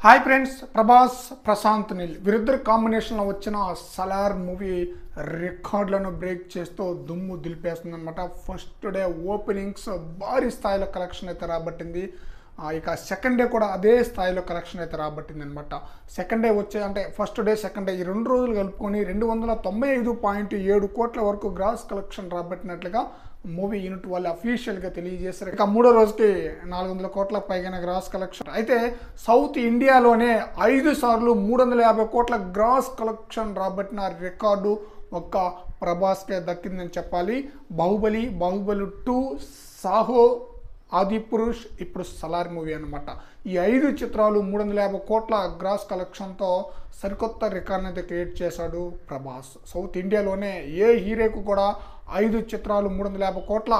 Hi friends, Prabhas Prashanth Neel వీరిద్దరు కాంబినేషన్లో వచ్చిన సలార్ మూవీ రికార్డులను బ్రేక్ చేస్తూ దుమ్ము దులిపేస్తుంది అనమాట. ఫస్ట్ డే ఓపెనింగ్స్ భారీ స్థాయిలో కలెక్షన్ అయితే రాబట్టింది. ఇక సెకండ్ డే కూడా అదే స్థాయిలో కలెక్షన్ అయితే రాబట్టింది అనమాట. సెకండ్ డే వచ్చే అంటే ఫస్ట్ డే సెకండ్ డే ఈ 2 రోజులు కలుపుకొని 295.7 కోట్ల వరకు గ్రాస్ కలెక్షన్ రాబట్టినట్లుగా మూవీ యూనిట్ వాళ్ళు అఫీషియల్గా తెలియజేశారు. ఇక మూడో రోజుకి 400 కోట్ల పైగా గ్రాస్ కలెక్షన్. అయితే సౌత్ ఇండియాలోనే 5 సార్లు 350 కోట్ల గ్రాస్ కలెక్షన్ రాబట్టిన రికార్డు ఒక్క ప్రభాస్కే దక్కిందని చెప్పాలి. బాహుబలి 2, సాహో, ఆదిపురుష్, ఇప్పుడు సలార్ మూవీ అనమాట. ఈ 5 చిత్రాలు 350 కోట్ల గ్రాస్ కలెక్షన్తో సరికొత్త రికార్డ్ అయితే క్రియేట్ చేశాడు ప్రభాస్. సౌత్ ఇండియాలోనే ఏ హీరోకు కూడా 5 చిత్రాలు 350 కోట్ల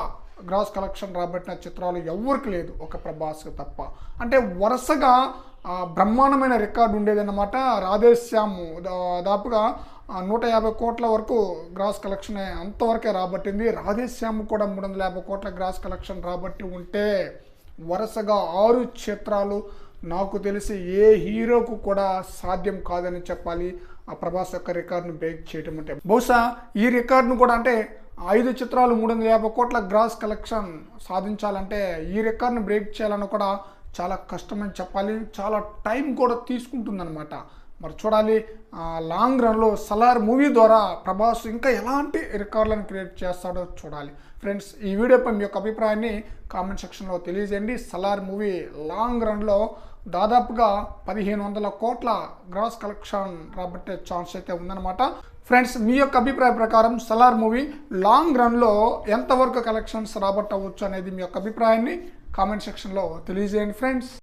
గ్రాస్ కలెక్షన్ రాబట్టిన చిత్రాలు ఎవరికి లేదు, ఒక ప్రభాస్కి తప్ప. అంటే వరుసగా బ్రహ్మాండమైన రికార్డు ఉండేదన్నమాట. రాధేశ్యామ్ దాదాపుగా 150 కోట్ల వరకు గ్రాస్ కలెక్షన్ అంతవరకే రాబట్టింది. రాధేశ్యామ్ కూడా 350 కోట్ల గ్రాస్ కలెక్షన్ రాబట్టి ఉంటే వరుసగా 6 చిత్రాలు నాకు తెలిసి ఏ హీరోకు కూడా సాధ్యం కాదని చెప్పాలి ఆ ప్రభాస్ యొక్క రికార్డును బ్రేక్ చేయటం. అంటే బహుశా ఈ రికార్డును కూడా అంటే 5 చిత్రాలు 350 కోట్ల గ్రాస్ కలెక్షన్ సాధించాలంటే ఈ రికార్డును బ్రేక్ చేయాలని కూడా చాలా కష్టమని చెప్పాలి. చాలా టైం కూడా తీసుకుంటుందన్నమాట. మరి చూడాలి లాంగ్ రన్లో సలార్ మూవీ ద్వారా ప్రభాస్ ఇంకా ఎలాంటి రికార్డులను క్రియేట్ చేస్తాడో చూడాలి. ఫ్రెండ్స్, ఈ వీడియోపై మీ యొక్క అభిప్రాయాన్ని కామెంట్ సెక్షన్లో తెలియజేయండి. సలార్ మూవీ లాంగ్ రన్లో దాదాపుగా 1500 కోట్ల గ్రాస్ కలెక్షన్ రాబట్టే ఛాన్స్ అయితే ఉందన్నమాట. ఫ్రెండ్స్, మీ యొక్క అభిప్రాయ ప్రకారం సలార్ మూవీ లాంగ్ రన్లో ఎంతవరకు కలెక్షన్స్ రాబట్టవచ్చు అనేది మీ యొక్క అభిప్రాయాన్ని కామెంట్ సెక్షన్లో తెలియజేయండి ఫ్రెండ్స్.